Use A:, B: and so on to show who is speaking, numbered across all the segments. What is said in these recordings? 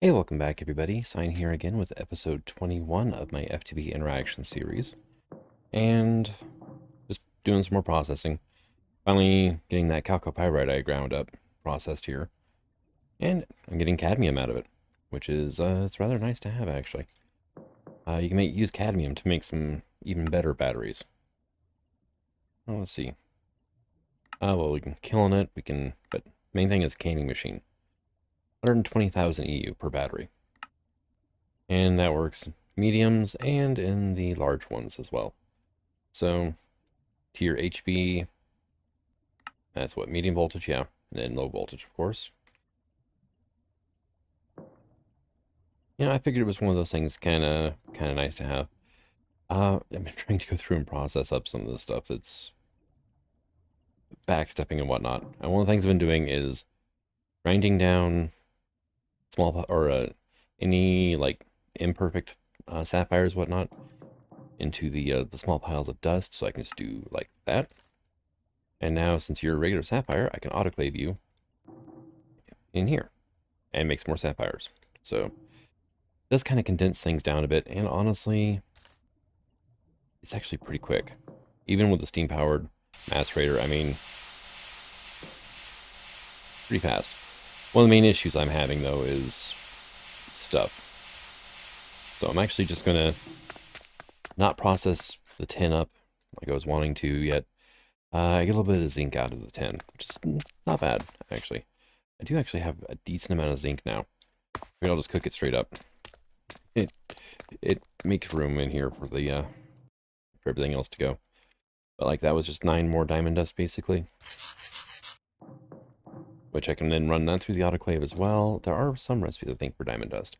A: Hey, welcome back everybody. Sign here again with episode 21 of my FTB Interactions series. And just doing some more processing. Finally getting that chalcopyrite I ground up processed here. And I'm getting cadmium out of it, which is it's rather nice to have actually. You can use cadmium to make some even better batteries. Well, let's see. Well, we can kiln it, but main thing is canning machine. 120,000 EU per battery. And that works mediums and in the large ones as well. So tier HB, that's what, medium voltage, yeah, and then low voltage, of course. I figured it was one of those things kind of nice to have. I've been trying to go through and process up some of this stuff that's backstepping and whatnot. And one of the things I've been doing is grinding down small or any like imperfect sapphires, whatnot, into the small piles of dust, so I can just do like that. And now, since you're a regular sapphire, I can autoclave you in here and make some more sapphires. So it does kind of condense things down a bit, and honestly, it's actually pretty quick. Even with the steam-powered macerator, I mean, pretty fast. One of the main issues I'm having, though, is stuff. So I'm actually just going to not process the tin up like I was wanting to yet. I get a little bit of zinc out of the tin, which is not bad, actually. I do actually have a decent amount of zinc now. Maybe I'll just cook it straight up. It makes room in here for the for everything else to go. But like that was just 9 more diamond dust basically, which I can then run that through the autoclave as well. There are some recipes I think for diamond dust,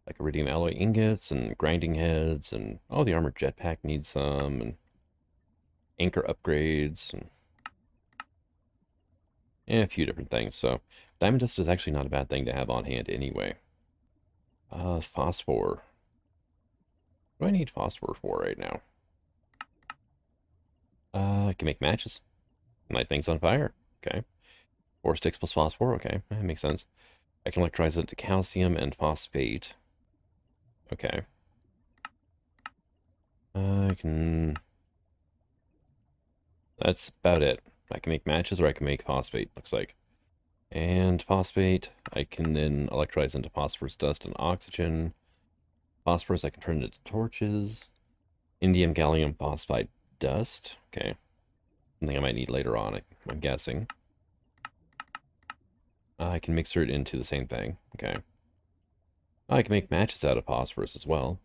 A: like iridium alloy ingots and grinding heads, and oh, the armored jetpack needs some, and anchor upgrades, and a few different things. So diamond dust is actually not a bad thing to have on hand anyway. Phosphor. What do I need phosphor for right now? I can make matches. Light things on fire. Okay. 4 sticks plus phosphor. Okay, that makes sense. I can electrolyze it to calcium and phosphate. Okay. I can... That's about it. I can make matches or I can make phosphate, looks like. And phosphate, I can then electrolyze into phosphorus dust and oxygen. Phosphorus, I can turn into torches. Indium gallium phosphide dust. Okay. Something I might need later on, I'm guessing. I can mixer it into the same thing. Okay. I can make matches out of phosphorus as well.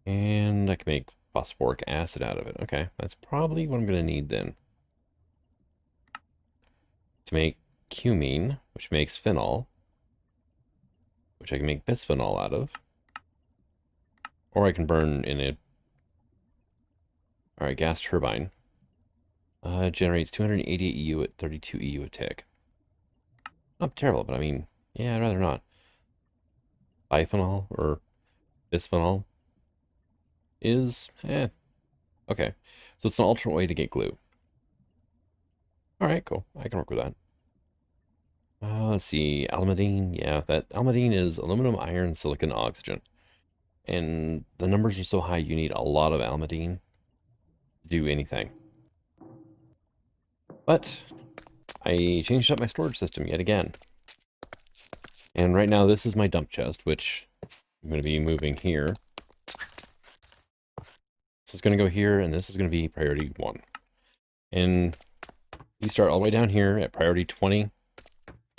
A: And I can make phosphoric acid out of it. Okay, that's probably what I'm going to need then. To make cumene, which makes phenol, which I can make bisphenol out of. Or I can burn in a... Alright, gas turbine. Generates 288 EU at 32 EU a tick. Not terrible, but I mean, yeah, I'd rather not. Biphenol or bisphenol is, okay. So it's an alternate way to get glue. Alright, cool. I can work with that. Let's see, almandine. Yeah, that almandine is aluminum, iron, silicon, oxygen. And the numbers are so high, you need a lot of almandine to do anything. But I changed up my storage system yet again. And right now, this is my dump chest, which I'm going to be moving here. This is going to go here, and this is going to be priority 1. And you start all the way down here at priority 20,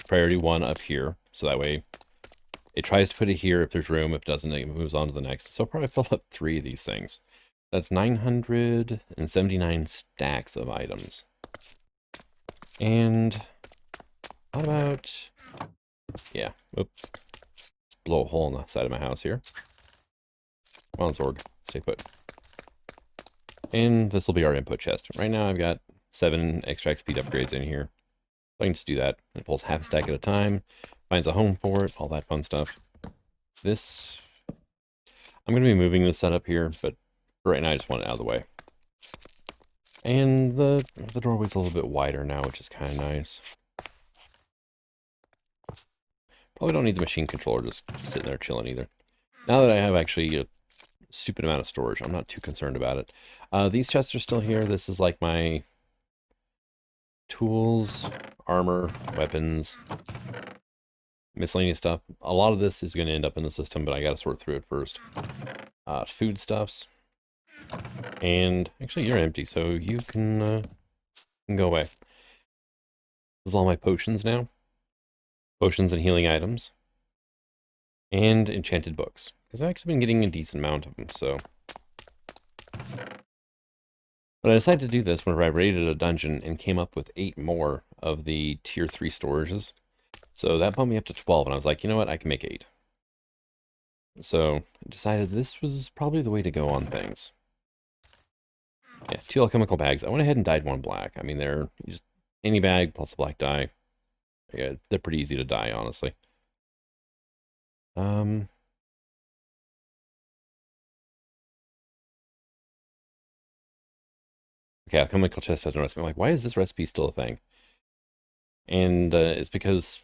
A: priority 1 up here. So that way, it tries to put it here if there's room. If it doesn't, it moves on to the next. So I'll probably fill up 3 of these things. That's 979 stacks of items. And what about... Yeah, oops. Let's blow a hole in the side of my house here. Come on, Zorg. Stay put. And this will be our input chest. Right now I've got 7 extract speed upgrades in here. So I can just do that. It pulls half a stack at a time, finds a home for it, all that fun stuff. This... I'm going to be moving this setup here, but for right now I just want it out of the way. And the doorway's a little bit wider now, which is kind of nice. Probably don't need the machine controller just sitting there chilling either. Now that I have actually a stupid amount of storage, I'm not too concerned about it. These chests are still here. This is like my tools, armor, weapons, miscellaneous stuff. A lot of this is going to end up in the system, but I got to sort through it first. Foodstuffs. And actually, you're empty, so you can go away. This is all my potions now. Potions and healing items. And enchanted books. Because I've actually been getting a decent amount of them, so. But I decided to do this whenever I raided a dungeon and came up with 8 more of the tier 3 storages. So that bumped me up to 12, and I was like, you know what, I can make 8. So I decided this was probably the way to go on things. Yeah, 2 alchemical bags. I went ahead and dyed 1 black. I mean, they're just any bag plus a black dye. Yeah, they're pretty easy to dye, honestly. Okay, alchemical chest has no recipe. I'm like, why is this recipe still a thing? And it's because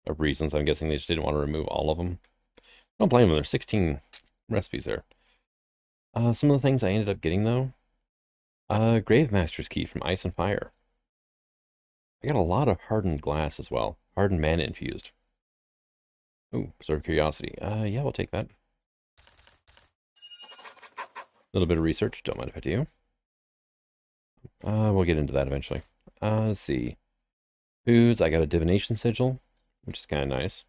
A: of reasons. I'm guessing they just didn't want to remove all of them. I don't blame them. There's 16 recipes there. Some of the things I ended up getting, though. Grave Master's Key from Ice and Fire. I got a lot of hardened glass as well. Hardened mana infused. Ooh, Preserve Curiosity. Yeah, we'll take that. A little bit of research. Don't mind if I do. We'll get into that eventually. Let's see. Foods. I got a Divination Sigil, which is kind of nice.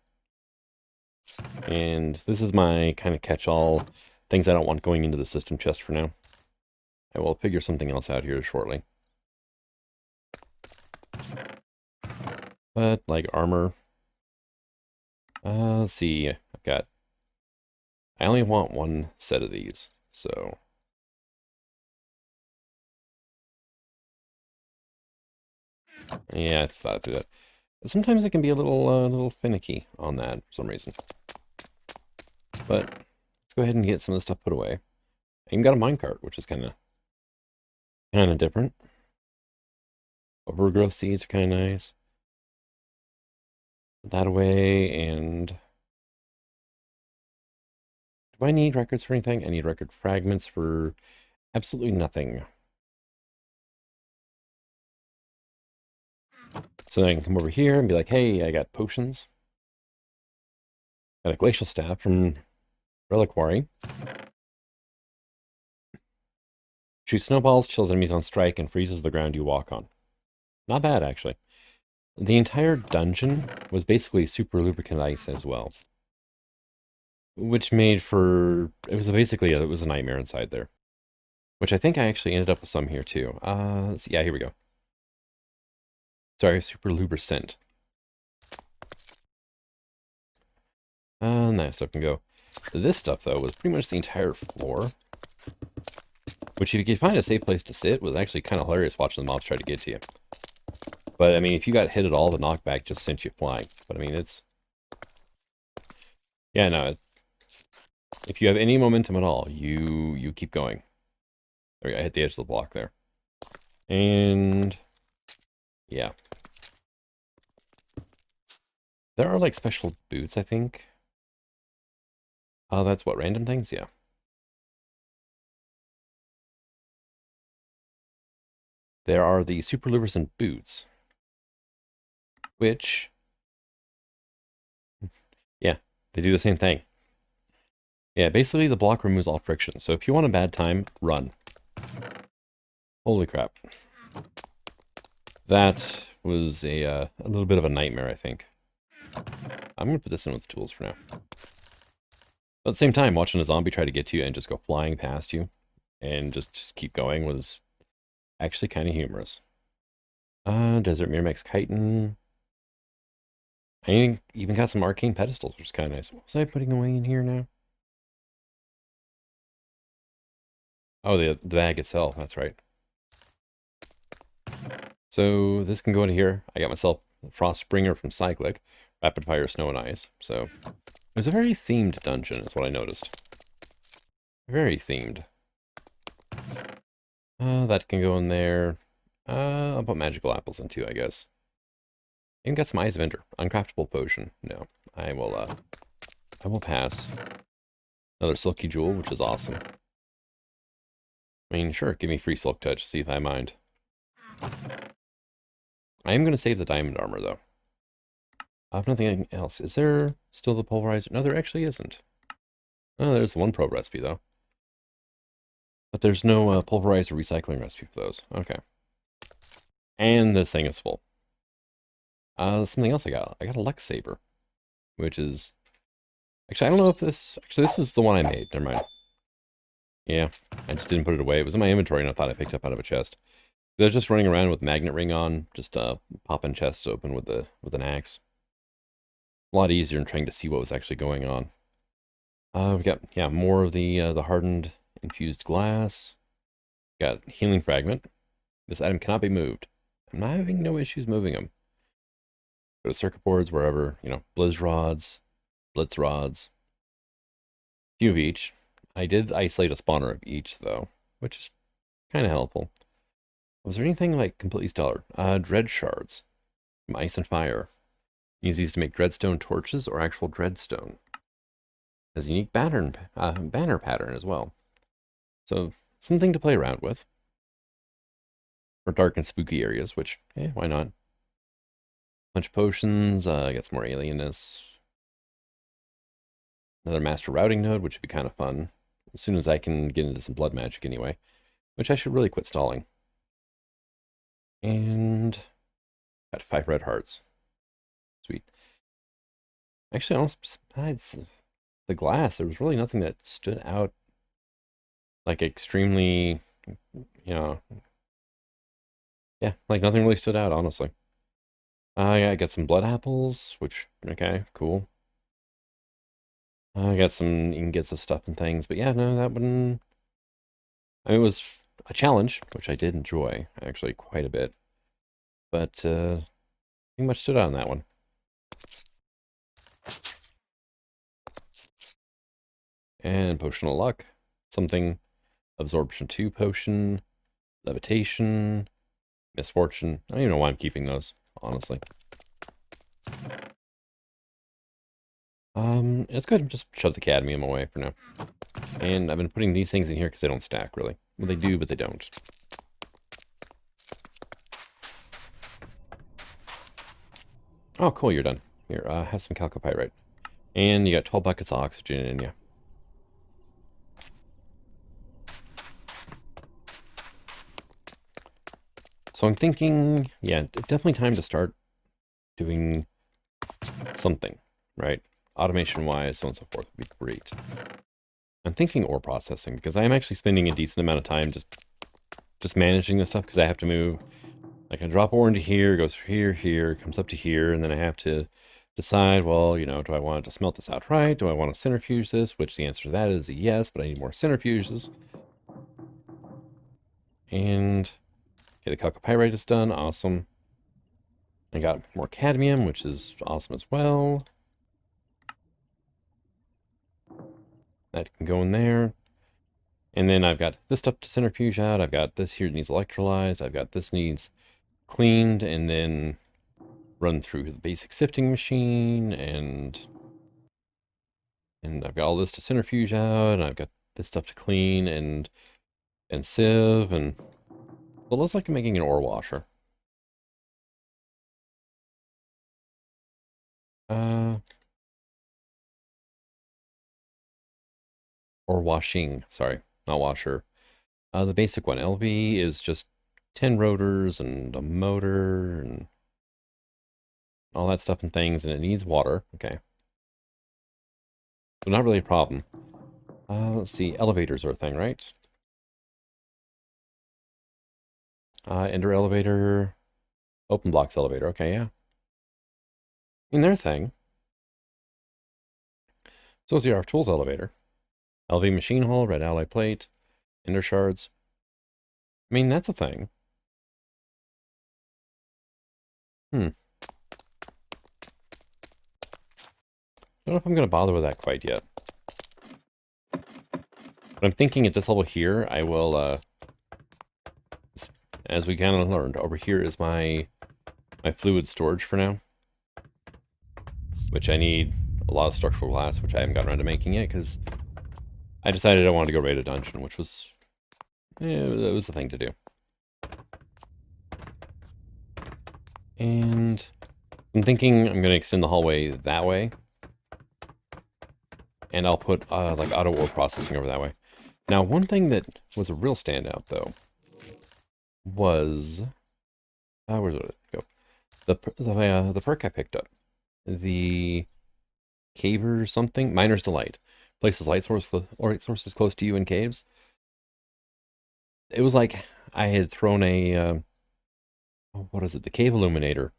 A: And this is my kind of catch-all things I don't want going into the system chest for now. I will figure something else out here shortly. But, like, armor. Let's see. I only want 1 set of these, so. Yeah, I thought I'd do that. But sometimes it can be a little finicky on that for some reason. But let's go ahead and get some of the stuff put away. I even got a minecart, which is kind of different. Overgrowth seeds are kind of nice. Put that away, and do I need records for anything? I need record fragments for absolutely nothing. So then I can come over here and be like, hey, I got potions. Got a glacial staff from Reliquary. Shoots snowballs, chills enemies on strike, and freezes the ground you walk on. Not bad, actually. The entire dungeon was basically super lubricant ice as well. Which made for... It was a nightmare inside there. Which I think I actually ended up with some here, too. Let's see. Yeah, here we go. Sorry, super lubricant. And that stuff can go. This stuff, though, was pretty much the entire floor. Which, if you could find a safe place to sit, was actually kind of hilarious watching the mobs try to get to you. But, I mean, if you got hit at all, the knockback just sent you flying. But, I mean, it's... Yeah, no. If you have any momentum at all, you keep going. There we go. I hit the edge of the block there. And... Yeah. There are, like, special boots, I think. That's what, random things? Yeah. There are the super lubricant boots. Which... Yeah, they do the same thing. Yeah, basically the block removes all friction. So if you want a bad time, run. Holy crap. That was a little bit of a nightmare, I think. I'm going to put this in with tools for now. But at the same time, watching a zombie try to get to you and just go flying past you and just keep going was actually kind of humorous. Desert Miramax Chitin. I even got some arcane pedestals, which is kind of nice. What was I putting away in here now? Oh, the bag itself, that's right. So this can go into here. I got myself a Frost Springer from Cyclic, Rapid Fire Snow and Ice. So it was a very themed dungeon, is what I noticed. Very themed. That can go in there. I'll put magical apples in too, I guess. even got some Eyes of Ender. Uncraftable potion. No. I will pass. Another Silky Jewel, which is awesome. I mean, sure, give me free Silk Touch, see if I mind. I am going to save the Diamond Armor, though. I have nothing else. Is there still the Pulverizer? No, there actually isn't. Oh, there's the one probe recipe, though. But there's no Pulverizer recycling recipe for those. Okay. And this thing is full. Something else I got. I got a Lex Saber, which is... Actually, I don't know if this... Actually, this is the one I made. Never mind. Yeah, I just didn't put it away. It was in my inventory, and I thought I picked it up out of a chest. I was just running around with magnet ring on, just popping chests open with an axe. A lot easier than trying to see what was actually going on. We got more of the hardened infused glass. Got healing fragment. This item cannot be moved. I'm not having no issues moving them. Go to circuit boards wherever, blizz rods, blitz rods. Few of each. I did isolate a spawner of each though, which is kind of helpful. Was there anything like completely stellar? Dread shards from ice and fire. Use these to make dreadstone torches or actual dreadstone. Has a unique banner pattern as well. So something to play around with. For dark and spooky areas, which, why not? Bunch of potions, get some more alienness. Another master routing node, which would be kind of fun. As soon as I can get into some blood magic anyway. Which I should really quit stalling. And got 5 red hearts. Sweet. Actually, besides the glass, there was really nothing that stood out like extremely, yeah, like nothing really stood out, honestly. I got some blood apples, which, okay, cool. I got some ingots of stuff and things, but yeah, no, that one, I mean, it was a challenge, which I did enjoy, actually, quite a bit. But, nothing much stood out on that one. And Potion of Luck. Something. Absorption 2 potion. Levitation. Misfortune. I don't even know why I'm keeping those, honestly. It's good to just shove the cadmium away for now. And I've been putting these things in here because they don't stack, really. Well, they do, but they don't. Oh, cool, you're done. Here, have some chalcopyrite. And you got 12 buckets of oxygen in you. So I'm thinking, yeah, definitely time to start doing something, right? Automation-wise, so on and so forth would be great. I'm thinking ore processing, because I am actually spending a decent amount of time just managing this stuff, because I have to move, like I drop ore into here, goes here, comes up to here, and then I have to decide, well, do I want to smelt this outright? Do I want to centrifuge this? Which the answer to that is a yes, but I need more centrifuges. And, okay, the chalcopyrite is done, awesome. I got more cadmium, which is awesome as well. That can go in there. And then I've got this stuff to centrifuge out. I've got this here that needs electrolyzed. I've got this needs cleaned and then run through the basic sifting machine. And I've got all this to centrifuge out. And I've got this stuff to clean and sieve. And well, it looks like I'm making an ore washer. Or washing, sorry, not washer. The basic one, LV, is just 10 rotors and a motor and all that stuff and things, and it needs water. Okay. So not really a problem. Let's see, elevators are a thing, right? Ender elevator, open blocks elevator. Okay, yeah. I mean, they're a thing. So is the RF Tools elevator. LV machine hall, red alloy plate, ender shards. I mean, that's a thing. I don't know if I'm going to bother with that quite yet. But I'm thinking at this level here, I will, as we kind of learned, over here is my fluid storage for now. which I need a lot of structural glass, which I haven't gotten around to making yet, because I decided I wanted to go raid a dungeon, which was, it was the thing to do. And I'm thinking I'm going to extend the hallway that way. And I'll put, like, auto ore processing over that way. Now, one thing that was a real standout, though, was... where did it go? The perk I picked up. The Caver something? Miner's Delight. Places light sources close to you in caves. It was like I had thrown a... what is it? The cave illuminator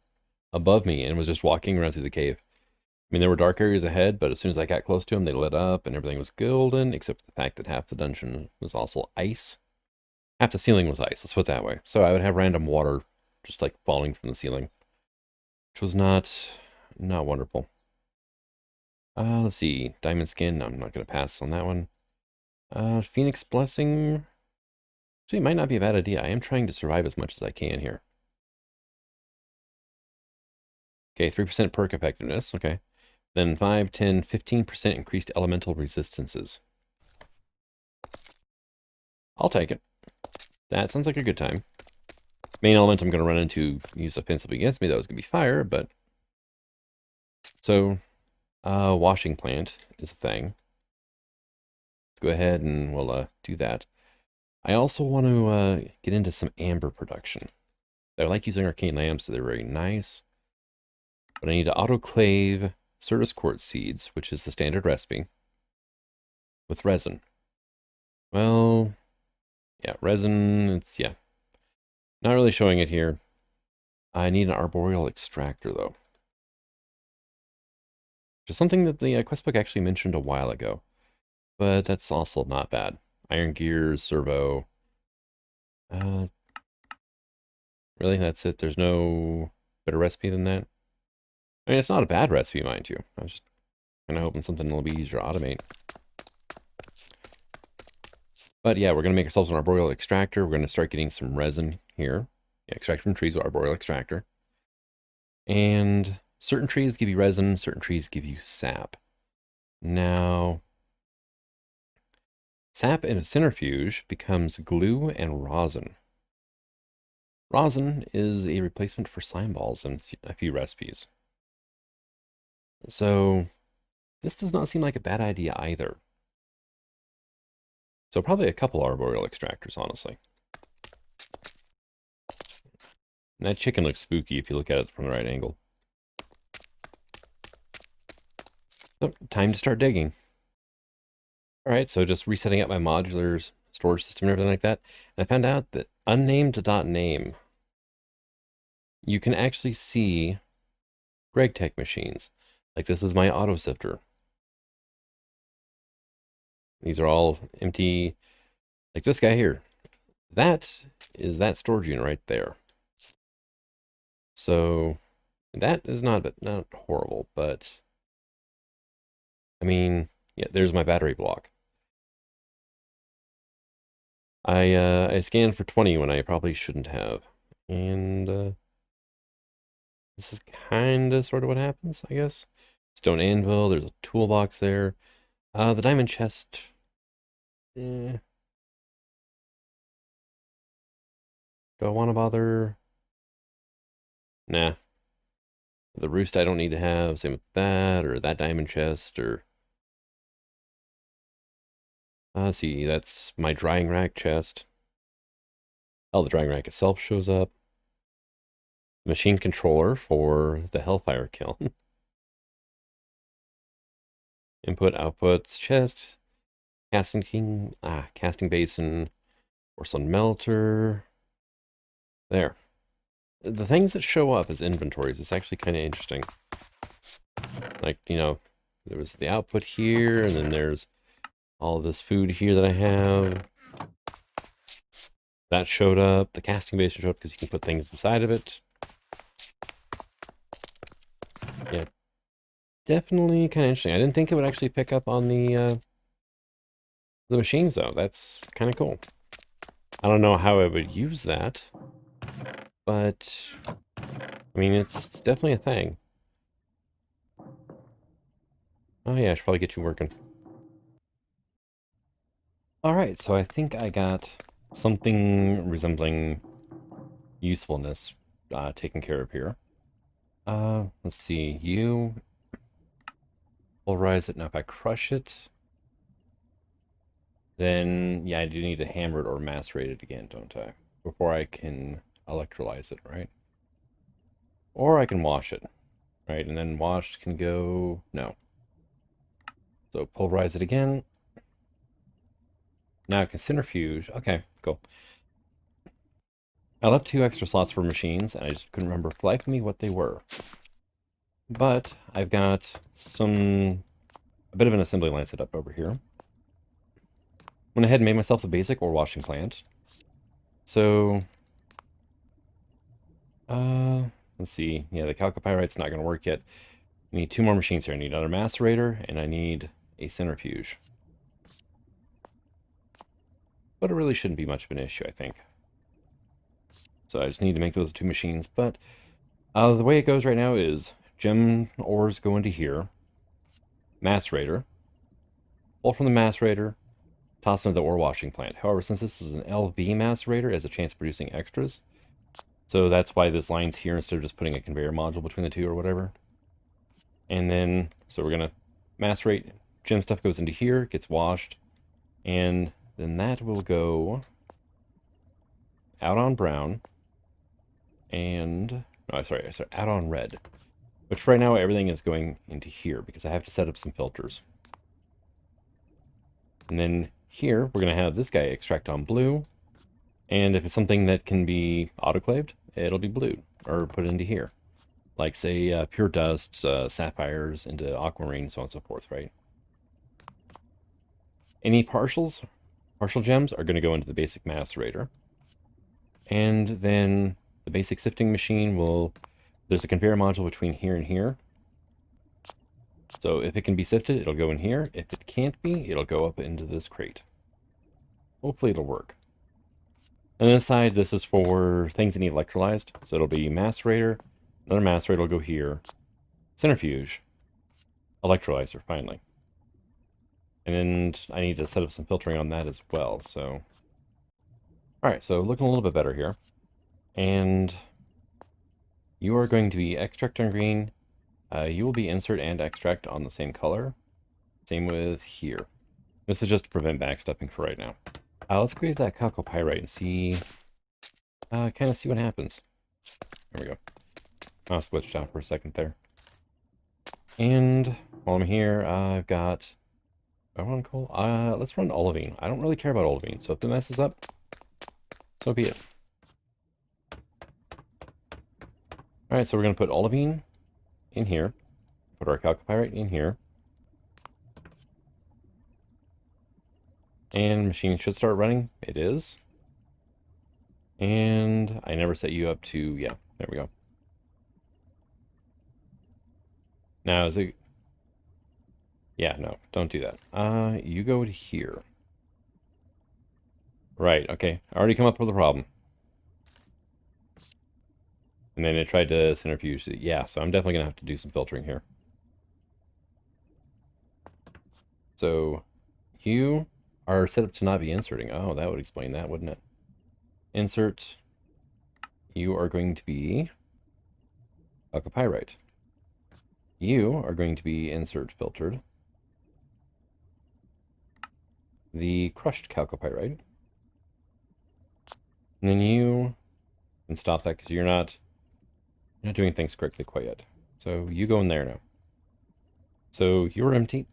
A: above me and was just walking around through the cave. I mean, there were dark areas ahead, but as soon as I got close to them, they lit up and everything was golden, except for the fact that half the dungeon was also ice. Half the ceiling was ice, let's put it that way. So I would have random water just like falling from the ceiling, which was not wonderful. Let's see. Diamond Skin, no, I'm not going to pass on that one. Phoenix Blessing. Actually, it might not be a bad idea. I am trying to survive as much as I can here. Okay, 3% perk effectiveness, okay. Then 5, 10, 15% increased elemental resistances. I'll take it. That sounds like a good time. Main element I'm going to run into, use offensively against me, that was going to be fire, but... So, washing plant is a thing. Let's go ahead and we'll do that. I also want to get into some amber production. I like using arcane lamps, so they're very nice. But I need to autoclave Certus quartz seeds, which is the standard recipe, with resin. Well, yeah, resin, it's, yeah. Not really showing it here. I need an arboreal extractor, though. Which is something that the quest book actually mentioned a while ago. But that's also not bad. Iron gears, servo. Really, that's it? There's no better recipe than that? I mean, it's not a bad recipe, mind you. I was just kind of hoping something a little bit easier to automate. But yeah, we're going to make ourselves an arboreal extractor. We're going to start getting some resin here. Yeah, extract from trees with arboreal extractor. And certain trees give you resin, certain trees give you sap. Now, sap in a centrifuge becomes glue and rosin. Rosin is a replacement for slime balls in a few recipes. So, this does not seem like a bad idea either. So probably a couple arboreal extractors, honestly. And that chicken looks spooky if you look at it from the right angle. So, time to start digging. Alright, so just resetting up my modular storage system and everything like that. And I found out that unnamed.name, you can actually see GregTech machines. Like this is my auto sifter. These are all empty. Like this guy here. That is that storage unit right there. So that is not horrible, but I mean, yeah, there's my battery block. I scanned for 20 when I probably shouldn't have. And this is kind of sort of what happens, I guess. Stone anvil, there's a toolbox there. The diamond chest. Do I want to bother? Nah. The roost I don't need to have. Same with that, or that diamond chest, or... let's see, that's my drying rack chest. Oh, the drying rack itself shows up. Machine controller for the Hellfire kiln. Input, outputs, chest, casting basin, porcelain melter. There. The things that show up as inventories is actually kind of interesting. Like, you know, there was the output here, and then there's all this food here that I have. That showed up. The casting basin showed up because you can put things inside of it. Yeah. Definitely kind of interesting. I didn't think it would actually pick up on the machines, though. That's kind of cool. I don't know how I would use that, but I mean, it's definitely a thing. Oh yeah, I should probably get you working. Alright, so I think I got something resembling usefulness taken care of here. Let's see, you pulverize it. Now if I crush it, then yeah, I do need to hammer it or macerate it again, don't I? Before I can electrolyze it, right? Or I can wash it, right? And then washed can go, no. So pulverize it again. Now I can centrifuge. Okay, cool. I left 2 extra slots for machines, and I just couldn't remember for the life of me what they were. But I've got a bit of an assembly line set up over here. Went ahead and made myself the basic ore washing plant. So, let's see. Yeah, the chalcopyrite's not going to work yet. I need 2 more machines here. I need another macerator, and I need a centrifuge. But it really shouldn't be much of an issue, I think. So I just need to make those 2 machines. But the way it goes right now is gem ores go into here. Macerator. Pull from the macerator. Toss into the ore washing plant. However, since this is an LV macerator, it has a chance of producing extras. So that's why this line's here instead of just putting a conveyor module between the 2 or whatever. And then, so we're going to macerate. Gem stuff goes into here, gets washed. And then that will go out on brown. And, no, sorry, out on red. Which right now everything is going into here because I have to set up some filters. And then here, we're going to have this guy extract on blue. And if it's something that can be autoclaved, it'll be blue, or put into here. Like, say, pure dusts, sapphires into aquamarine, so on and so forth, right? Any partial gems are going to go into the basic macerator. And then the basic sifting machine will... There's a conveyor module between here and here. So if it can be sifted, it'll go in here. If it can't be, it'll go up into this crate. Hopefully it'll work. And this side, this is for things that need electrolyzed. So it'll be macerator, another macerator will go here, centrifuge, electrolyzer, finally. And I need to set up some filtering on that as well, so... Alright, so looking a little bit better here. And you are going to be extract on green. You will be insert and extract on the same color. Same with here. This is just to prevent backstuffing for right now. Let's create that chalcopyrite and see, kind of see what happens. There we go. Mouse glitched out for a second there. And while I'm here, I've got, I want to call, let's run olivine. I don't really care about olivine, so if it messes up, so be it. Alright, so we're going to put olivine in here. Put our chalcopyrite in here. And machine should start running. It is. And I never set you up to, yeah, there we go. Now, is it... Yeah, no, don't do that. You go to here. Right, okay. I already come up with a problem. And then it tried to centrifuge it. Yeah, so I'm definitely going to have to do some filtering here. So, you are set up to not be inserting. Oh, that would explain that, wouldn't it? Insert. You are going to be chalcopyrite. You are going to be insert filtered. The crushed chalcopyrite. And then you can stop that because you're not doing things correctly quite yet. So you go in there now. So you're empty.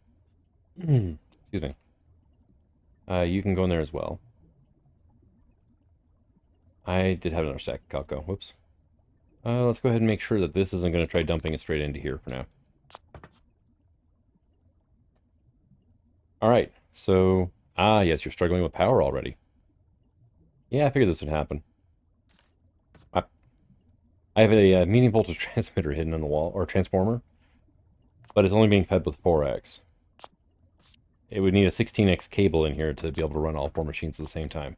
A: Excuse me. You can go in there as well. I did have another stack of calco. Whoops. Let's go ahead and make sure that this isn't going to try dumping it straight into here for now. Alright, so... yes, you're struggling with power already. Yeah, I figured this would happen. I have a medium voltage transmitter hidden on the wall, or transformer, but it's only being fed with 4x. It would need a 16x cable in here to be able to run all 4 machines at the same time.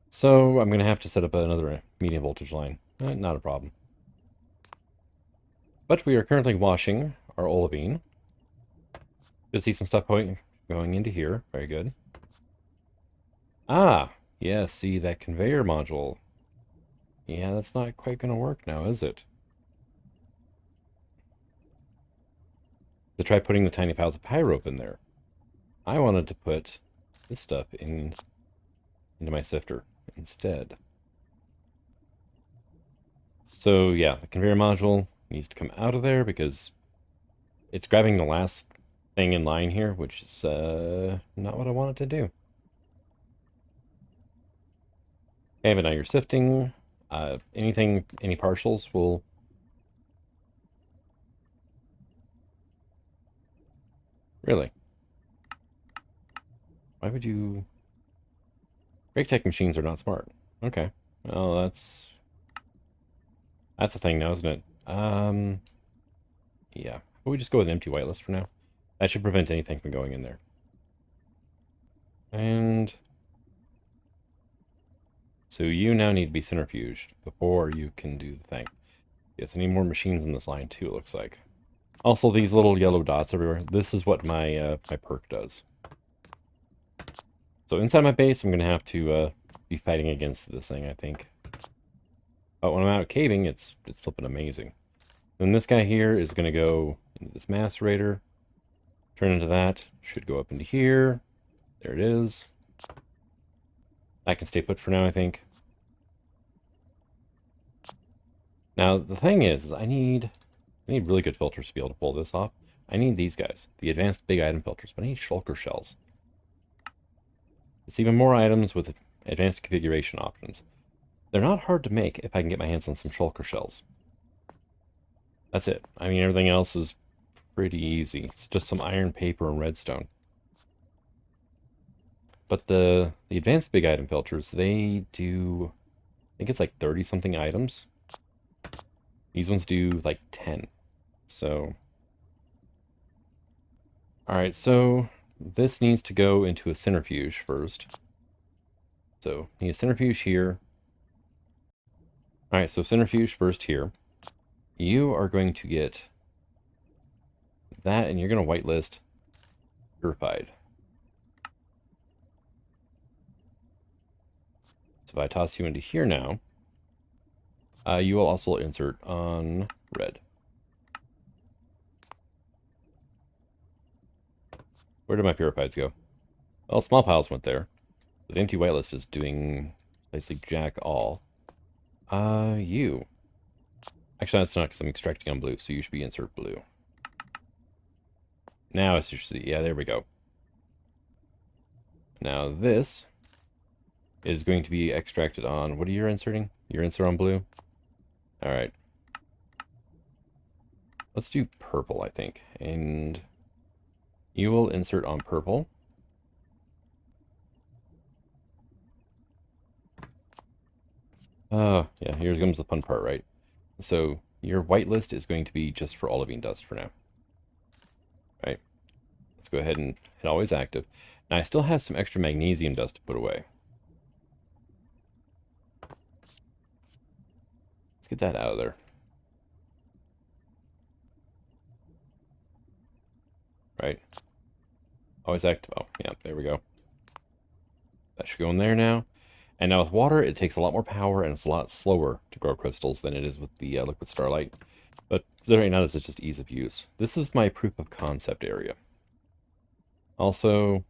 A: So I'm going to have to set up another medium voltage line. Not a problem. But we are currently washing our olivine. Just see some stuff going into here. Very good. Ah, yeah, see that conveyor module. Yeah, that's not quite going to work now, is it? To try putting the tiny piles of pyrope in there. I wanted to put this stuff into my sifter instead. So yeah, the conveyor module needs to come out of there because it's grabbing the last thing in line here, which is not what I want it to do. Okay, but now you're sifting. Any partials will... Really? Why would you... Brake tech machines are not smart. Okay. Well, that's a thing now, isn't it? Yeah. But we just go with an empty whitelist for now. That should prevent anything from going in there. And so you now need to be centrifuged before you can do the thing. Yes, I need more machines in this line too, it looks like. Also, these little yellow dots everywhere. This is what my my perk does. So inside my base, I'm going to have to be fighting against this thing, I think. But when I'm out caving, it's flipping amazing. Then this guy here is going to go into this macerator. Turn into that. Should go up into here. There it is. I can stay put for now, I think. Now, the thing is I need really good filters to be able to pull this off. I need these guys, the advanced big item filters, but I need shulker shells. It's even more items with advanced configuration options. They're not hard to make if I can get my hands on some shulker shells. That's it. I mean, everything else is pretty easy. It's just some iron, paper, and redstone. But the advanced big item filters, they do, I think it's like 30-something items. These ones do like 10. So, all right, so this needs to go into a centrifuge first. So, need a centrifuge here. All right, so centrifuge first here. You are going to get that, and you're going to whitelist purified. So if I toss you into here now, you will also insert on red. Where did my purifieds go? Well, small piles went there. The empty whitelist is doing basically jack all. You. Actually, that's not because I'm extracting on blue, so you should be insert blue. Now it's just, yeah, there we go. Now this is going to be extracted on, what are you inserting? You're insert on blue? All right. Let's do purple, I think. And you will insert on purple. Yeah, here comes the fun part, right? So your whitelist is going to be just for olivine dust for now. Right? Let's go ahead and hit always active. Now I still have some extra magnesium dust to put away. Let's get that out of there. Right? Always active. Oh, yeah, there we go. That should go in there now. And now with water, it takes a lot more power and it's a lot slower to grow crystals than it is with the liquid starlight. But right now, this is just ease of use. This is my proof of concept area. Also,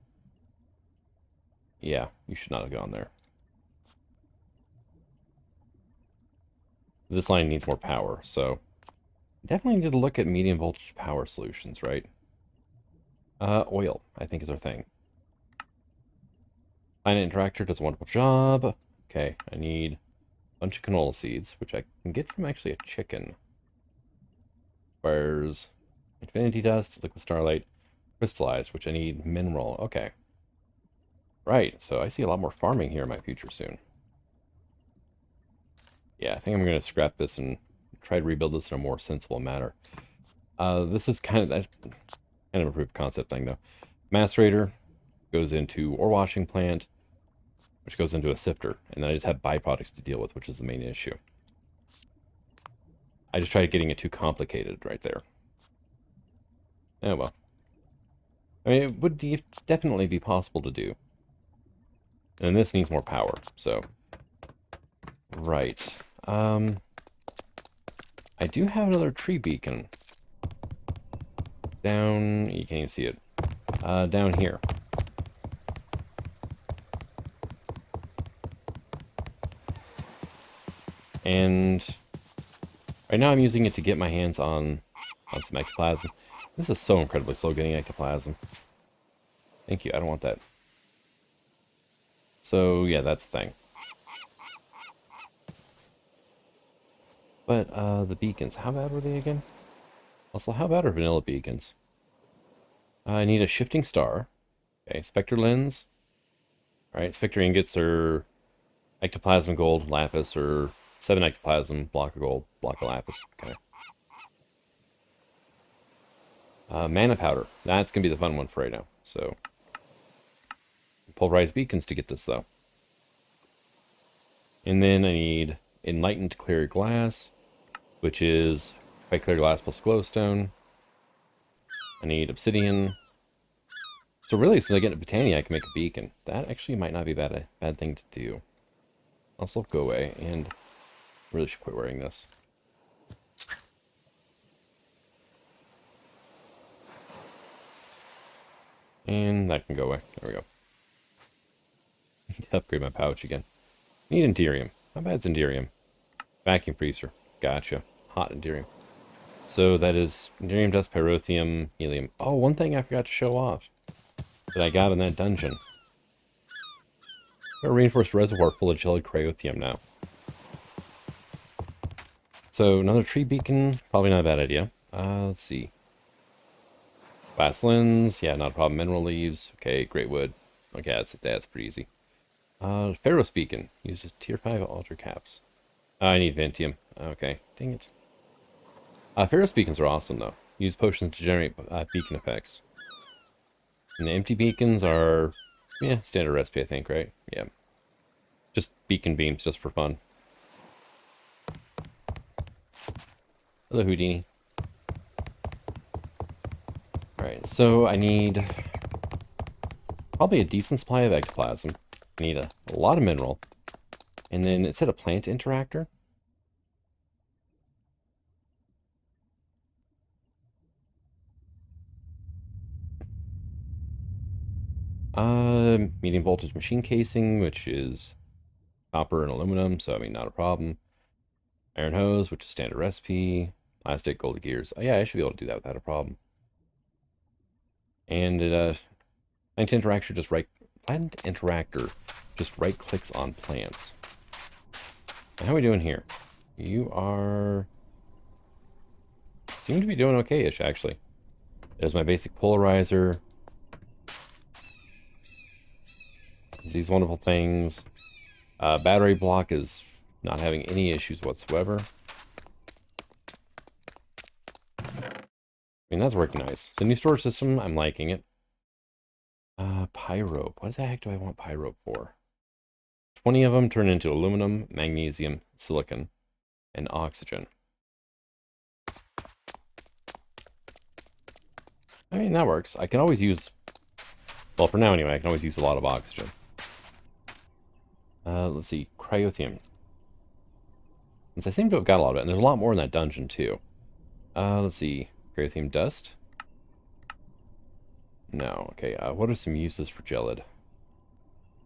A: yeah, you should not have gone there. This line needs more power, so definitely need to look at medium voltage power solutions, right? Oil, I think, is our thing. Planet Interactor does a wonderful job. Okay, I need a bunch of canola seeds, which I can get from actually a chicken. Requires infinity dust, liquid starlight, crystallized, which I need mineral. Okay. Right, so I see a lot more farming here in my future soon. Yeah, I think I'm going to scrap this and try to rebuild this in a more sensible manner. This is kind of a proof of concept thing, though. Macerator goes into ore washing plant, which goes into a sifter, and then I just have byproducts to deal with, which is the main issue. I just tried getting it too complicated right there. Oh well. I mean, it would definitely be possible to do. And this needs more power, so... Right. I do have another tree beacon. Down... You can't even see it. Down here. And... Right now I'm using it to get my hands on some ectoplasm. This is so incredibly slow getting ectoplasm. Thank you, I don't want that. So, yeah, that's the thing. But, the beacons, how bad were they again? Also, how bad are vanilla beacons? I need a shifting star. Okay, specter lens. Alright, specter ingots are ectoplasm gold, lapis, or 7 ectoplasm, block of gold, block of lapis. Okay. Mana powder. That's going to be the fun one for right now. So, pulverized beacons to get this, though. And then I need enlightened clear glass, which is white clear glass plus glowstone. I need obsidian. So really, since I get a Botania, I can make a beacon. That actually might not be a bad thing to do. Also, go away, and really should quit wearing this. And that can go away. There we go. Need to upgrade my pouch again. Need Enderium. How bad's Enderium? Vacuum freezer. Gotcha. Hot Enderium. So that is Enderium dust, pyrotheum, helium. Oh, one thing I forgot to show off that I got in that dungeon. A reinforced reservoir full of gelid cryothium now. So another tree beacon, probably not a bad idea. Let's see. Glass lens, yeah, not a problem. Mineral leaves, okay, great wood. Okay, that's pretty easy. Ferrous beacon, uses tier 5 altar caps. I need Ventium. Okay, dang it. Ferrous beacons are awesome though. Use potions to generate beacon effects. And the empty beacons are, yeah, standard recipe I think, right? Yeah. Just beacon beams, just for fun. Hello, Houdini. Alright, so I need probably a decent supply of ectoplasm. I need a lot of mineral. And then it said a plant interactor. Medium voltage machine casing, which is copper and aluminum, so I mean, not a problem. Iron hose, which is standard recipe. Plastic, gold gears. Oh yeah, I should be able to do that without a problem. And it, plant interactor just right clicks on plants. Now, how are we doing here? You are seem to be doing okay-ish, actually. There's my basic polarizer. These wonderful things. Battery block is not having any issues whatsoever. I mean, that's working nice. The new storage system, I'm liking it. Pyrope. What the heck do I want pyrope for? 20 of them turn into aluminum, magnesium, silicon, and oxygen. I mean, that works. I can always use... Well, for now anyway, I can always use a lot of oxygen. Let's see. Cryothium. Since I seem to have got a lot of it, and there's a lot more in that dungeon, too. Let's see. Cryothium dust. No. Okay, what are some uses for gelid?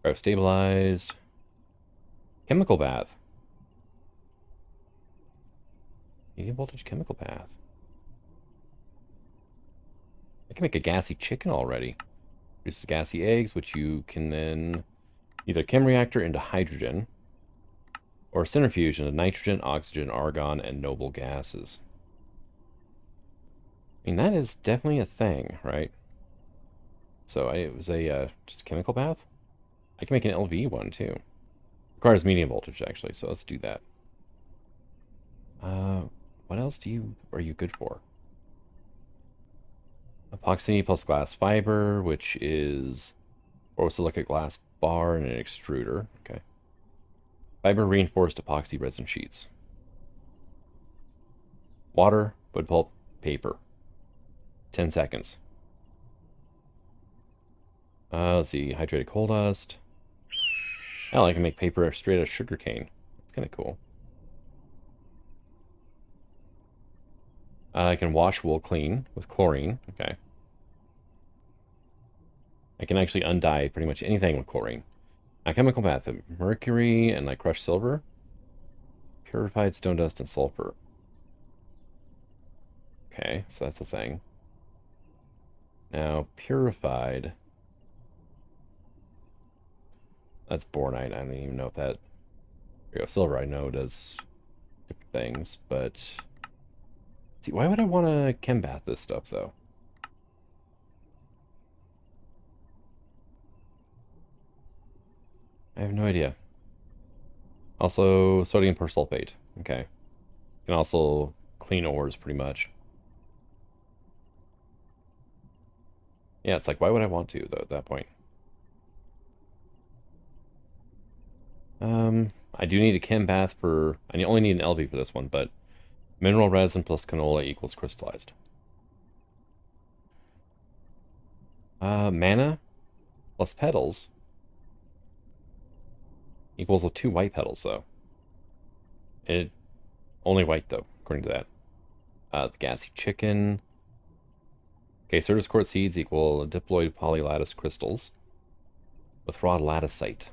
A: Cryostabilized. Chemical bath. Medium voltage chemical bath. I can make a gassy chicken already. Produces gassy eggs, which you can then either chem reactor into hydrogen, or centrifuge into nitrogen, oxygen, argon, and noble gases. I mean, that is definitely a thing, right? So it was a just a chemical bath. I can make an LV one too. Requires medium voltage actually, so let's do that. What else are you good for? Epoxy plus glass fiber, which is borosilicate glass bar and an extruder. Okay. Fiber reinforced epoxy resin sheets. Water, wood pulp, paper. 10 seconds. Let's see, hydrated coal dust. Oh, I can make paper straight out of sugar cane. That's kind of cool. I can wash wool clean with chlorine. Okay. I can actually undye pretty much anything with chlorine. A chemical bath of mercury and like crushed silver. Purified stone dust and sulfur. Okay, so that's a thing. Now, purified. That's bornite. I don't even know if that... Here you go. Silver, I know, does different things, but... See, why would I want to chem bath this stuff, though? I have no idea. Also, sodium persulfate. Okay. Can also clean ores, pretty much. Yeah, it's like, why would I want to, though, at that point? I do need a chem bath for... I only need an LB for this one, but... Mineral resin plus canola equals crystallized. Mana plus petals equals 2 white petals, though. It only white, though, according to that. The gassy chicken. Okay, Certus quartz seeds equal diploid polylattice crystals with raw latticite,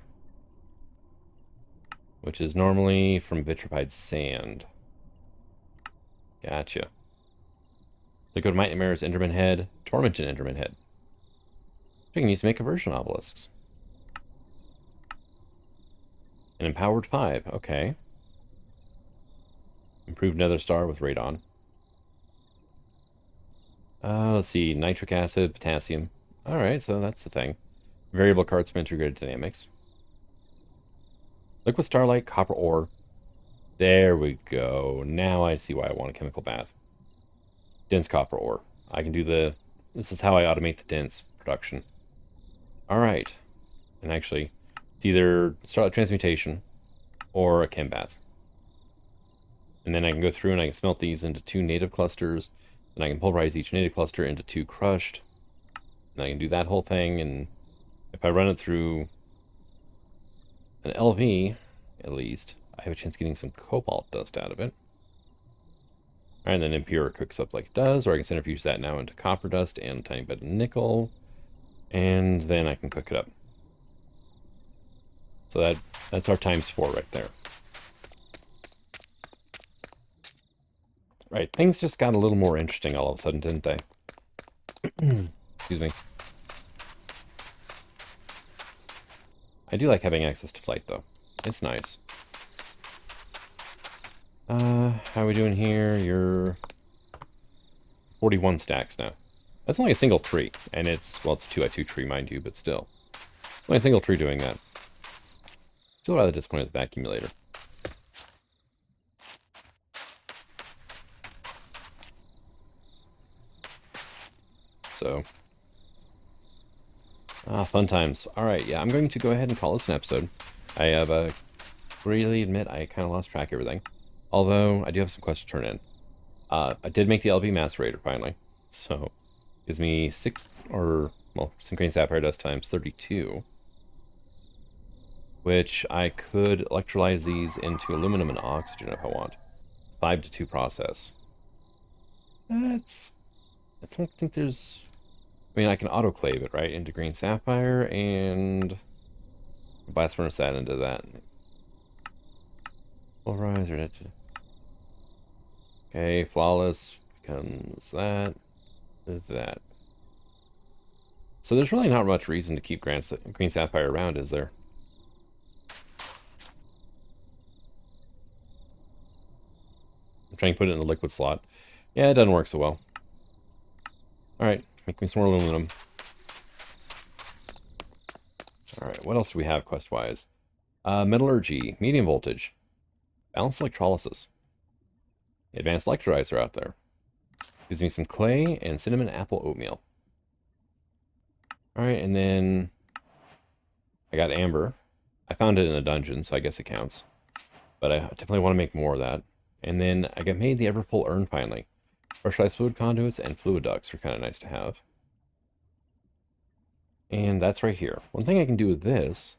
A: which is normally from vitrified sand. Gotcha. Liquid Might Mirror's Enderman Head, Tormented Enderman Head. I can use to make conversion obelisks. An Empowered 5, okay. Improved Nether Star with Radon. Let's see, nitric acid, potassium. Alright, so that's the thing. Variable carts from integrated dynamics. Liquid starlight, copper ore. There we go. Now I see why I want a chemical bath. Dense copper ore. I can do the... This is how I automate the dense production. Alright. And actually, it's either starlight transmutation or a chem bath. And then I can go through and I can smelt these into 2 native clusters. Then I can pulverize each native cluster into 2 crushed. And I can do that whole thing. And if I run it through an LV, at least, I have a chance of getting some cobalt dust out of it. Alright, and then impure cooks up like it does, or I can centrifuge that now into copper dust and a tiny bit of nickel. And then I can cook it up. So that's our ×4 right there. Right, things just got a little more interesting all of a sudden, didn't they? Excuse me. I do like having access to flight, though. It's nice. How are we doing here? You're 41 stacks now. That's only a single tree, and it's, well, it's a 2x2 tree, mind you, but still. Only a single tree doing that. Still rather disappointed with the accumulator. So, fun times. Alright, yeah, I'm going to go ahead and call this an episode. I have, freely admit I kind of lost track of everything. Although, I do have some questions to turn in. I did make the LV Macerator, finally. So, gives me 6, or, well, some green sapphire dust times 32. Which I could electrolyze these into aluminum and oxygen if I want. 5-2 process. I don't think there's... I mean, I can autoclave it, right, into green sapphire, and blast furnace that into that. Pulverizer. Okay, flawless becomes that. There's that. So there's really not much reason to keep green sapphire around, is there? I'm trying to put it in the liquid slot. Yeah, it doesn't work so well. Alright, make me some more aluminum. Alright, what else do we have quest-wise? Metallurgy, medium voltage, balanced electrolysis, advanced electrolyzer out there. Gives me some clay and cinnamon apple oatmeal. Alright, and then I got amber. I found it in a dungeon, so I guess it counts. But I definitely want to make more of that. And then I got made the ever full urn finally. Pressurized fluid conduits and fluid ducts are kind of nice to have. And that's right here. One thing I can do with this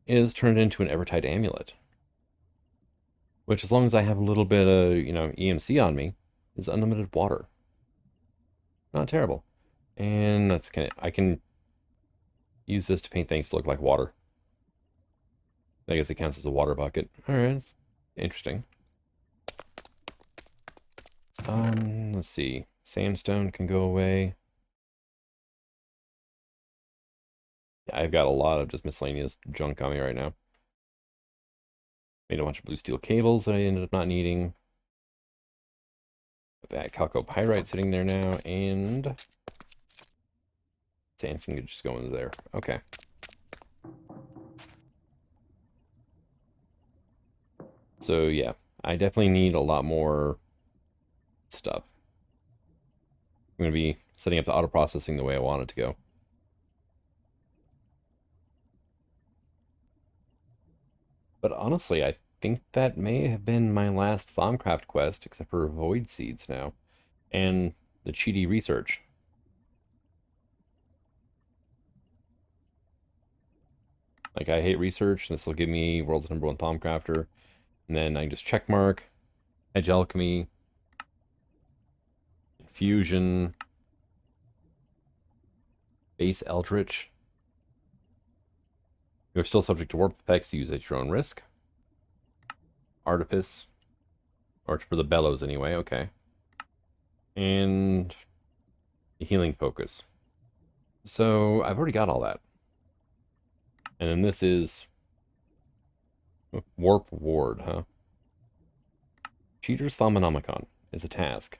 A: is turn it into an Evertide amulet. Which, as long as I have a little bit of, EMC on me, is unlimited water. Not terrible. And that's I can use this to paint things to look like water. I guess it counts as a water bucket. Alright, that's interesting. Let's see. Sandstone can go away. Yeah, I've got a lot of just miscellaneous junk on me right now. Made a bunch of blue steel cables that I ended up not needing. That chalcopyrite sitting there now, and sand can just go in there. Okay. So yeah, I definitely need a lot more stuff. I'm going to be setting up the auto processing the way I want it to go. But honestly, I think that may have been my last Thaumcraft quest, except for Void Seeds now, and the cheaty research. Like, I hate research. This will give me world's #1 Thaumcrafter. And then I can just check mark, Edge Alchemy, Infusion, Base Eldritch. You're still subject to warp effects, use at your own risk. Artifice, or for the bellows anyway, okay. And Healing Focus. So I've already got all that. And then this is Warp Ward, huh? Cheater's Thaumonomicon is a task.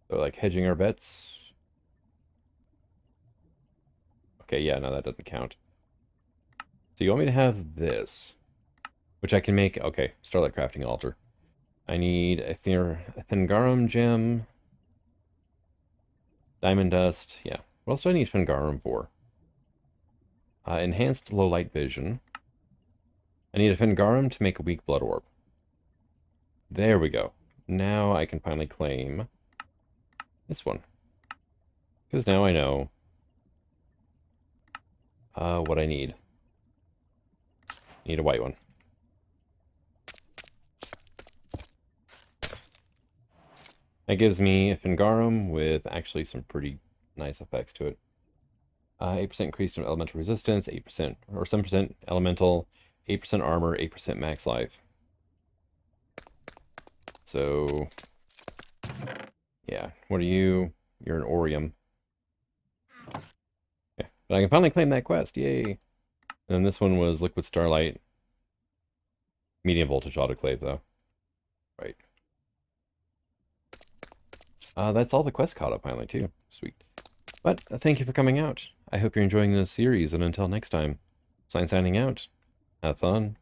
A: So like hedging our bets. Okay, yeah, no, that doesn't count. So you want me to have this, which I can make, okay, Starlight Crafting Altar. I need a Thengarum gem, Diamond Dust, yeah. What else do I need Thengarum for? Enhanced Low Light Vision. I need a Thengarum to make a weak Blood Orb. There we go. Now I can finally claim this one. Because now I know what I need. Need a white one. That gives me a Thengarum with actually some pretty nice effects to it. 8% increase to elemental resistance, 8% or 7% elemental, 8% armor, 8% max life. So, yeah. What are you? You're an Orium. Yeah, but I can finally claim that quest. Yay! And this one was Liquid Starlight. Medium voltage autoclave, though. Right. That's all the quests caught up finally, too. Sweet. But thank you for coming out. I hope you're enjoying this series, and until next time, signing out. Have fun.